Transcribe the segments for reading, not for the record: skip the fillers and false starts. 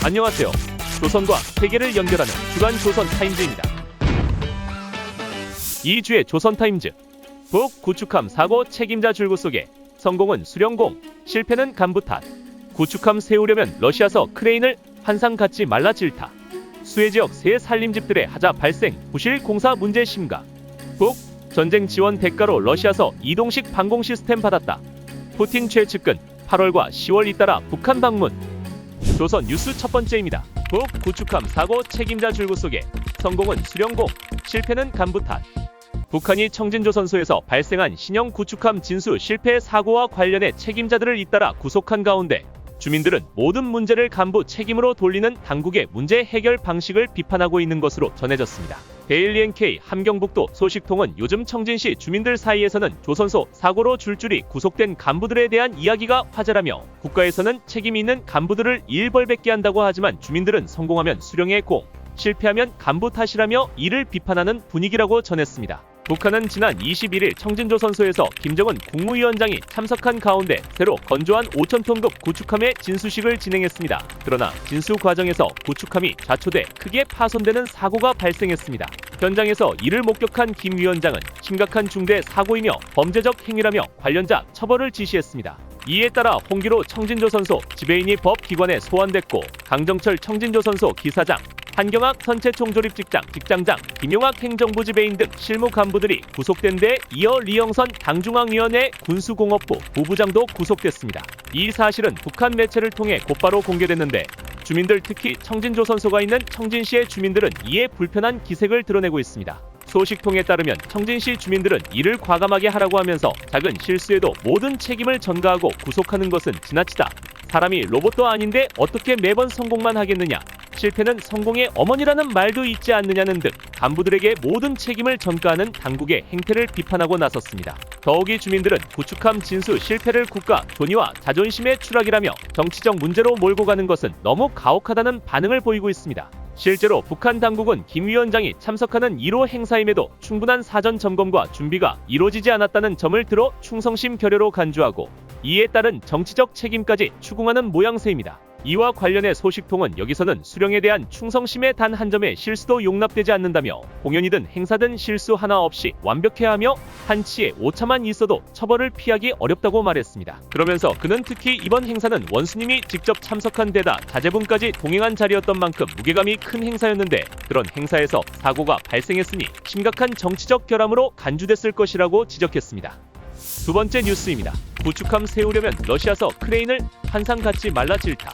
안녕하세요. 조선과 세계를 연결하는 주간 조선타임즈입니다. 2주의 조선타임즈. 북 구축함 사고 책임자 줄곧 속에 성공은 수령공, 실패는 간부 탓. 구축함 세우려면 러시아서 크레인을 환상 갖지 말라 질타. 수해지역 새 산림집들의 하자 발생, 부실 공사 문제 심각. 북 전쟁 지원 대가로 러시아서 이동식 방공 시스템 받았다. 푸틴 최측근 8월과 10월 잇따라 북한 방문. 조선 뉴스 첫 번째입니다. 북 구축함 사고 책임자 줄곧 속에 성공은 수령공, 실패는 간부 탓. 북한이 청진조선소에서 발생한 신형 구축함 진수 실패 사고와 관련해 책임자들을 잇따라 구속한 가운데 주민들은 모든 문제를 간부 책임으로 돌리는 당국의 문제 해결 방식을 비판하고 있는 것으로 전해졌습니다. 데일리 NK 함경북도 소식통은 요즘 청진시 주민들 사이에서는 조선소 사고로 줄줄이 구속된 간부들에 대한 이야기가 화제라며 국가에서는 책임 있는 간부들을 일벌백계 한다고 하지만 주민들은 성공하면 수령의 공, 실패하면 간부 탓이라며 이를 비판하는 분위기라고 전했습니다. 북한은 지난 21일 청진조선소에서 김정은 국무위원장이 참석한 가운데 새로 건조한 5,000톤급 구축함의 진수식을 진행했습니다. 그러나 진수 과정에서 구축함이 좌초돼 크게 파손되는 사고가 발생했습니다. 현장에서 이를 목격한 김 위원장은 심각한 중대 사고이며 범죄적 행위라며 관련자 처벌을 지시했습니다. 이에 따라 홍기로 청진조선소 지배인이 법기관에 소환됐고 강정철 청진조선소 기사장, 한경학 선체총조립 직장장, 김용학 행정부 지배인 등 실무 간부들이 구속된 데 이어 리영선 당중앙위원회 군수공업부 부부장도 구속됐습니다. 이 사실은 북한 매체를 통해 곧바로 공개됐는데 주민들 특히 청진조선소가 있는 청진시의 주민들은 이에 불편한 기색을 드러내고 있습니다. 소식통에 따르면 청진시 주민들은 이를 과감하게 하라고 하면서 작은 실수에도 모든 책임을 전가하고 구속하는 것은 지나치다. 사람이 로봇도 아닌데 어떻게 매번 성공만 하겠느냐. 실패는 성공의 어머니라는 말도 있지 않느냐는 등 간부들에게 모든 책임을 전가하는 당국의 행태를 비판하고 나섰습니다. 더욱이 주민들은 구축함 진수 실패를 국가 존의와 자존심의 추락이라며 정치적 문제로 몰고 가는 것은 너무 가혹하다는 반응을 보이고 있습니다. 실제로 북한 당국은 김 위원장이 참석하는 1호 행사임에도 충분한 사전 점검과 준비가 이루어지지 않았다는 점을 들어 충성심 결여로 간주하고 이에 따른 정치적 책임까지 추궁하는 모양새입니다. 이와 관련해 소식통은 여기서는 수령에 대한 충성심의 단 한 점의 실수도 용납되지 않는다며 공연이든 행사든 실수 하나 없이 완벽해야 하며 한치의 오차만 있어도 처벌을 피하기 어렵다고 말했습니다. 그러면서 그는 특히 이번 행사는 원수님이 직접 참석한 데다 자제분까지 동행한 자리였던 만큼 무게감이 큰 행사였는데 그런 행사에서 사고가 발생했으니 심각한 정치적 결함으로 간주됐을 것이라고 지적했습니다. 두 번째 뉴스입니다. 구축함 세우려면 러시아서 크레인을 환상 갖지 말라 질타.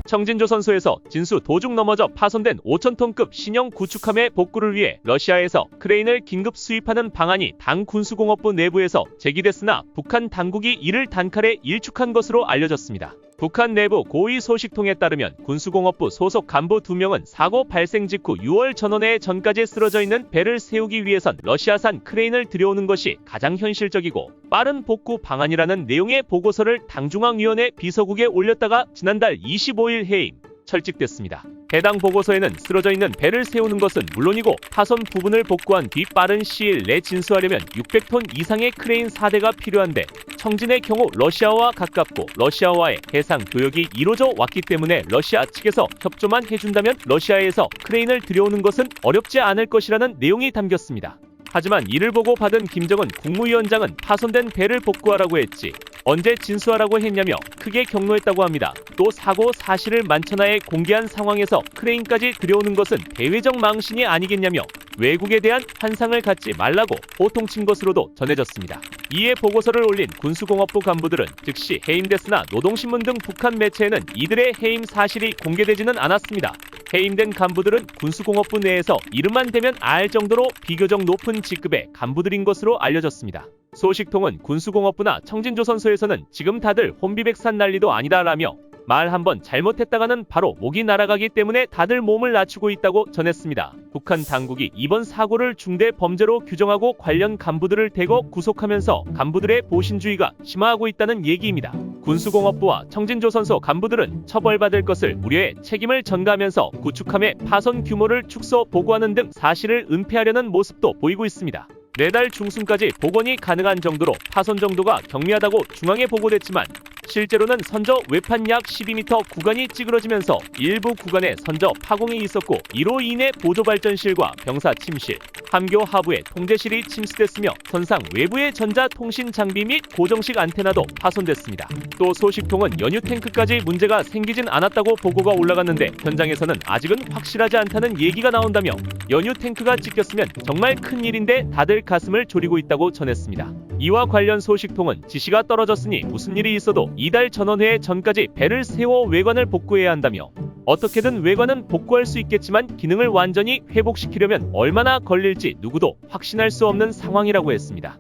청진조선소에서 진수 도중 넘어져 파손된 5,000톤급 신형 구축함의 복구를 위해 러시아에서 크레인을 긴급 수입하는 방안이 당 군수공업부 내부에서 제기됐으나 북한 당국이 이를 단칼에 일축한 것으로 알려졌습니다. 북한 내부 고위 소식통에 따르면 군수공업부 소속 간부 2명은 사고 발생 직후 6월 전원에 전까지 쓰러져 있는 배를 세우기 위해선 러시아산 크레인을 들여오는 것이 가장 현실적이고 빠른 복구 방안이라는 내용의 보고서를 당중앙위원회 비서국에 올렸다가 지난달 25일 해임, 철직됐습니다. 해당 보고서에는 쓰러져 있는 배를 세우는 것은 물론이고 파손 부분을 복구한 뒤 빠른 시일 내 진수하려면 600톤 이상의 크레인 4대가 필요한데 청진의 경우 러시아와 가깝고 러시아와의 해상 교역이 이루어져 왔기 때문에 러시아 측에서 협조만 해준다면 러시아에서 크레인을 들여오는 것은 어렵지 않을 것이라는 내용이 담겼습니다. 하지만 이를 보고 받은 김정은 국무위원장은 파손된 배를 복구하라고 했지 언제 진수하라고 했냐며 크게 격노했다고 합니다. 또 사고 사실을 만천하에 공개한 상황에서 크레인까지 들여오는 것은 대외적 망신이 아니겠냐며 외국에 대한 환상을 갖지 말라고 호통친 것으로도 전해졌습니다. 이에 보고서를 올린 군수공업부 간부들은 즉시 해임됐으나 노동신문 등 북한 매체에는 이들의 해임 사실이 공개되지는 않았습니다. 해임된 간부들은 군수공업부 내에서 이름만 대면 알 정도로 비교적 높은 직급의 간부들인 것으로 알려졌습니다. 소식통은 군수공업부나 청진조선소에서는 지금 다들 혼비백산 난리도 아니다라며 말 한번 잘못했다가는 바로 목이 날아가기 때문에 다들 몸을 낮추고 있다고 전했습니다. 북한 당국이 이번 사고를 중대 범죄로 규정하고 관련 간부들을 대거 구속하면서 간부들의 보신주의가 심화하고 있다는 얘기입니다. 군수공업부와 청진조선소 간부들은 처벌받을 것을 우려해 책임을 전가하면서 구축함의 파손 규모를 축소 보고하는 등 사실을 은폐하려는 모습도 보이고 있습니다. 내달 중순까지 복원이 가능한 정도로 파손 정도가 경미하다고 중앙에 보고됐지만 실제로는 선저 외판 약 12m 구간이 찌그러지면서 일부 구간에 선저 파공이 있었고 이로 인해 보조발전실과 병사 침실, 함교 하부의 통제실이 침수됐으며 선상 외부의 전자통신 장비 및 고정식 안테나도 파손됐습니다. 또 소식통은 연유 탱크까지 문제가 생기진 않았다고 보고가 올라갔는데 현장에서는 아직은 확실하지 않다는 얘기가 나온다며 연유 탱크가 찍혔으면 정말 큰일인데 다들 가슴을 졸이고 있다고 전했습니다. 이와 관련 소식통은 지시가 떨어졌으니 무슨 일이 있어도 이달 전원회 전까지 배를 세워 외관을 복구해야 한다며 어떻게든 외관은 복구할 수 있겠지만 기능을 완전히 회복시키려면 얼마나 걸릴지 누구도 확신할 수 없는 상황이라고 했습니다.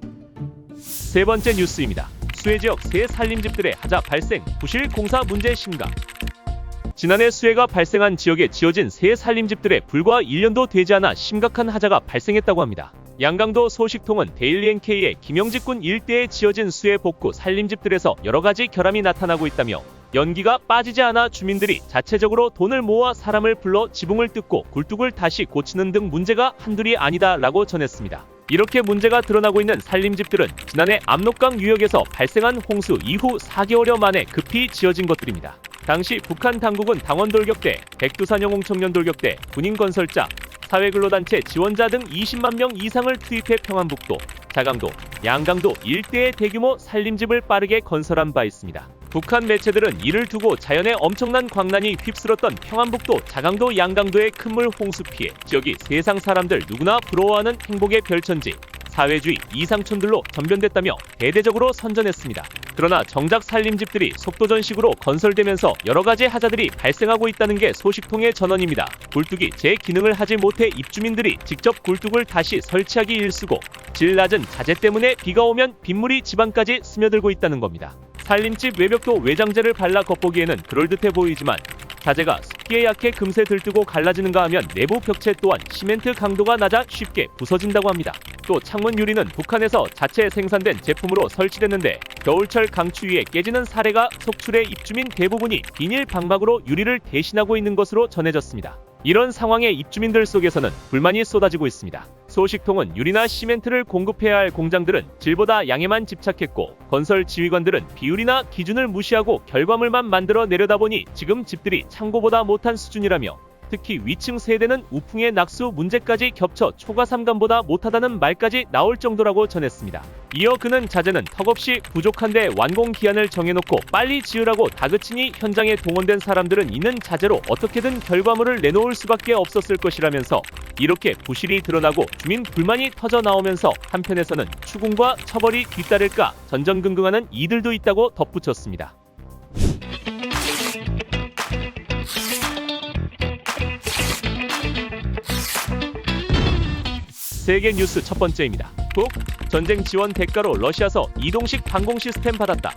세 번째 뉴스입니다. 수해 지역 새 산림집들의 하자 발생, 부실 공사 문제 심각. 지난해 수해가 발생한 지역에 지어진 새 산림집들에 불과 1년도 되지 않아 심각한 하자가 발생했다고 합니다. 양강도 소식통은 데일리 NK의 김영직군 일대에 지어진 수해 복구 산림집들에서 여러가지 결함이 나타나고 있다며 연기가 빠지지 않아 주민들이 자체적으로 돈을 모아 사람을 불러 지붕을 뜯고 굴뚝을 다시 고치는 등 문제가 한둘이 아니다라고 전했습니다. 이렇게 문제가 드러나고 있는 산림집들은 지난해 압록강 유역에서 발생한 홍수 이후 4개월여 만에 급히 지어진 것들입니다. 당시 북한 당국은 당원돌격대, 백두산영웅청년돌격대, 군인건설자, 사회근로단체 지원자 등 20만 명 이상을 투입해 평안북도, 자강도, 양강도 일대의 대규모 산림집을 빠르게 건설한 바 있습니다. 북한 매체들은 이를 두고 자연의 엄청난 광란이 휩쓸었던 평안북도, 자강도, 양강도의 큰물 홍수 피해 지역이 세상 사람들 누구나 부러워하는 행복의 별천지, 사회주의 이상촌들로 전변됐다며 대대적으로 선전했습니다. 그러나 정작 산림집들이 속도전식으로 건설되면서 여러가지 하자들이 발생하고 있다는 게 소식통의 전언입니다. 굴뚝이 제 기능을 하지 못해 입주민들이 직접 굴뚝을 다시 설치하기 일쑤고 질 낮은 자재 때문에 비가 오면 빗물이 집안까지 스며들고 있다는 겁니다. 산림집 외벽도 외장재를 발라 겉보기에는 그럴듯해 보이지만 자재가 습기에 약해 금세 들뜨고 갈라지는가 하면 내부 벽체 또한 시멘트 강도가 낮아 쉽게 부서진다고 합니다. 또 창문 유리는 북한에서 자체 생산된 제품으로 설치됐는데 겨울철 강추위에 깨지는 사례가 속출해 입주민 대부분이 비닐 방막으로 유리를 대신하고 있는 것으로 전해졌습니다. 이런 상황에 입주민들 속에서는 불만이 쏟아지고 있습니다. 소식통은 유리나 시멘트를 공급해야 할 공장들은 질보다 양에만 집착했고 건설 지휘관들은 비율이나 기준을 무시하고 결과물만 만들어 내려다 보니 지금 집들이 창고보다 못한 수준이라며 특히 위층 세대는 우풍의 낙수 문제까지 겹쳐 초과삼감보다 못하다는 말까지 나올 정도라고 전했습니다. 이어 그는 자재는 턱없이 부족한데 완공 기한을 정해놓고 빨리 지으라고 다그치니 현장에 동원된 사람들은 이는 자재로 어떻게든 결과물을 내놓을 수밖에 없었을 것이라면서 이렇게 부실이 드러나고 주민 불만이 터져 나오면서 한편에서는 추궁과 처벌이 뒤따를까 전전긍긍하는 이들도 있다고 덧붙였습니다. 세계 뉴스 첫 번째입니다. 북 전쟁 지원 대가로 러시아서 이동식 방공 시스템 받았다.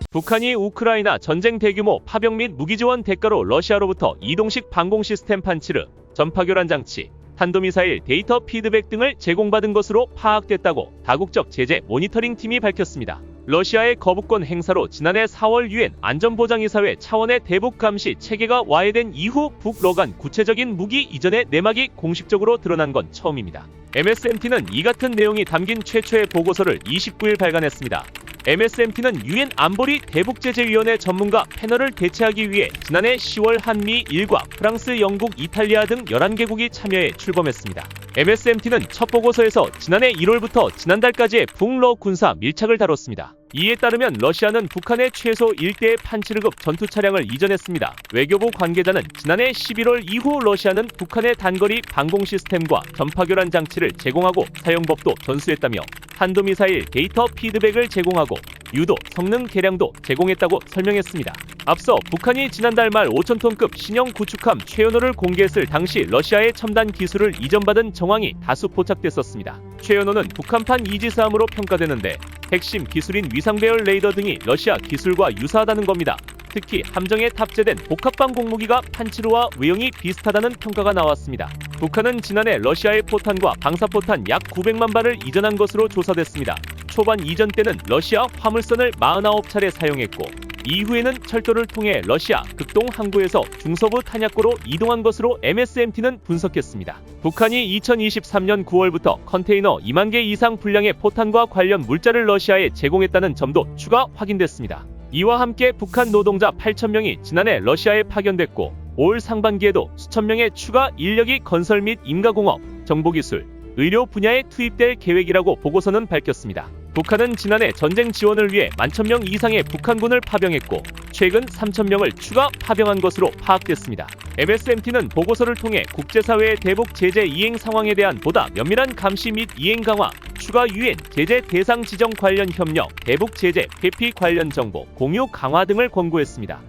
북한이 우크라이나 전쟁 대규모 파병 및 무기 지원 대가로 러시아로부터 이동식 방공 시스템 판치르, 전파교란 장치, 탄도미사일 데이터 피드백 등을 제공받은 것으로 파악됐다고 다국적 제재 모니터링 팀이 밝혔습니다. 러시아의 거부권 행사로 지난해 4월 유엔 안전보장이사회 차원의 대북 감시 체계가 와해된 이후 북러 간 구체적인 무기 이전의 내막이 공식적으로 드러난 건 처음입니다. MSMT는 이 같은 내용이 담긴 최초의 보고서를 29일 발간했습니다. MSMT는 유엔 안보리 대북제재위원회 전문가 패널을 개최하기 위해 지난해 10월 한미, 일과 프랑스, 영국, 이탈리아 등 11개국이 참여해 출범했습니다. MSMT는 첫 보고서에서 지난해 1월부터 지난달까지의 북러 군사 밀착을 다뤘습니다. 이에 따르면 러시아는 북한에 최소 1대의 판치르급 전투 차량을 이전했습니다. 외교부 관계자는 지난해 11월 이후 러시아는 북한의 단거리 방공 시스템과 전파교란 장치를 제공하고 사용법도 전수했다며 탄도미사일 데이터 피드백을 제공하고 유도, 성능 개량도 제공했다고 설명했습니다. 앞서 북한이 지난달 말 5,000톤급 신형 구축함 최연호를 공개했을 당시 러시아의 첨단 기술을 이전받은 정황이 다수 포착됐었습니다. 최연호는 북한판 이지스함으로 평가되는데 핵심 기술인 위상배열 레이더 등이 러시아 기술과 유사하다는 겁니다. 특히 함정에 탑재된 복합방 공무기가 판치르와 외형이 비슷하다는 평가가 나왔습니다. 북한은 지난해 러시아의 포탄과 방사포탄 약 900만 발을 이전한 것으로 조사됐습니다. 초반 이전 때는 러시아 화물선을 49차례 사용했고 이후에는 철도를 통해 러시아 극동 항구에서 중서부 탄약고로 이동한 것으로 MSMT는 분석했습니다. 북한이 2023년 9월부터 컨테이너 2만 개 이상 분량의 포탄과 관련 물자를 러시아에 제공했다는 점도 추가 확인됐습니다. 이와 함께 북한 노동자 8,000명이 지난해 러시아에 파견됐고 올 상반기에도 수천 명의 추가 인력이 건설 및 인가공업, 정보기술, 의료 분야에 투입될 계획이라고 보고서는 밝혔습니다. 북한은 지난해 전쟁 지원을 위해 11,000명 이상의 북한군을 파병했고 최근 3,000명을 추가 파병한 것으로 파악됐습니다. MSMT는 보고서를 통해 국제사회의 대북 제재 이행 상황에 대한 보다 면밀한 감시 및 이행 강화, 추가 유엔 제재 대상 지정 관련 협력, 대북 제재 회피 관련 정보 공유 강화 등을 권고했습니다.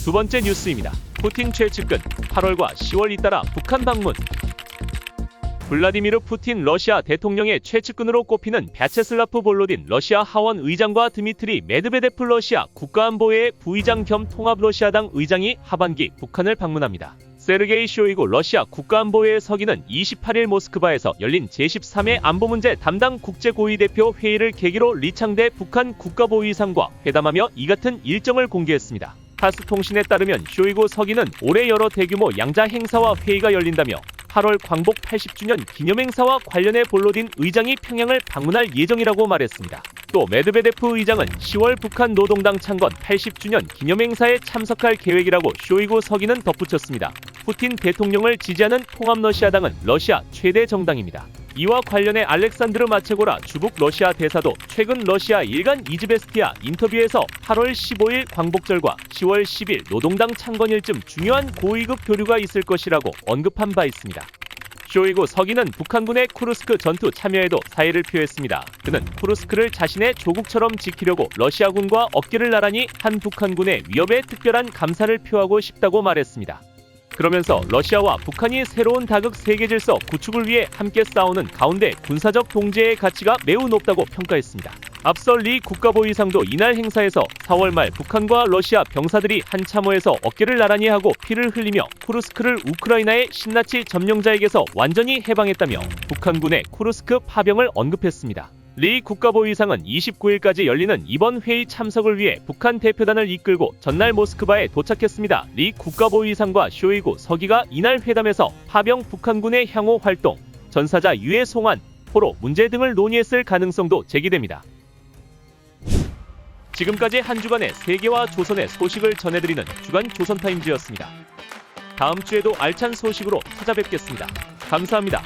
두 번째 뉴스입니다. 푸틴 최측근 8월과 10월 잇따라 북한 방문. 블라디미르 푸틴 러시아 대통령의 최측근으로 꼽히는 벼체슬라프 볼로딘 러시아 하원 의장과 드미트리 메드베데프 러시아 국가안보회의 부의장 겸 통합러시아당 의장이 하반기 북한을 방문합니다. 세르게이 쇼이구 러시아 국가안보회의 서기는 28일 모스크바에서 열린 제13회 안보문제 담당 국제고위대표 회의를 계기로 리창대 북한 국가보위상과 회담하며 이 같은 일정을 공개했습니다. 타스통신에 따르면 쇼이구 서기는 올해 여러 대규모 양자 행사와 회의가 열린다며 8월 광복 80주년 기념행사와 관련해 볼로딘 의장이 평양을 방문할 예정이라고 말했습니다. 또 메드베데프 의장은 10월 북한 노동당 창건 80주년 기념행사에 참석할 계획이라고 쇼이구 서기는 덧붙였습니다. 푸틴 대통령을 지지하는 통합러시아당은 러시아 최대 정당입니다. 이와 관련해 알렉산드르 마체고라 주북 러시아 대사도 최근 러시아 일간 이즈베스티아 인터뷰에서 8월 15일 광복절과 10월 10일 노동당 창건일쯤 중요한 고위급 교류가 있을 것이라고 언급한 바 있습니다. 쇼이구 서기는 북한군의 쿠르스크 전투 참여에도 사의를 표했습니다. 그는 쿠르스크를 자신의 조국처럼 지키려고 러시아군과 어깨를 나란히 한 북한군의 위협에 특별한 감사를 표하고 싶다고 말했습니다. 그러면서 러시아와 북한이 새로운 다극 세계 질서 구축을 위해 함께 싸우는 가운데 군사적 동제의 가치가 매우 높다고 평가했습니다. 앞서 리 국가보위상도 이날 행사에서 4월 말 북한과 러시아 병사들이 한 참호에서 어깨를 나란히 하고 피를 흘리며 쿠르스크를 우크라이나의 신나치 점령자에게서 완전히 해방했다며 북한군의 쿠르스크 파병을 언급했습니다. 리 국가보위상은 29일까지 열리는 이번 회의 참석을 위해 북한 대표단을 이끌고 전날 모스크바에 도착했습니다. 리 국가보위상과 쇼이구 서기가 이날 회담에서 파병 북한군의 향후 활동, 전사자 유해 송환, 포로 문제 등을 논의했을 가능성도 제기됩니다. 지금까지 한 주간의 세계와 조선의 소식을 전해드리는 주간 조선타임즈였습니다. 다음 주에도 알찬 소식으로 찾아뵙겠습니다. 감사합니다.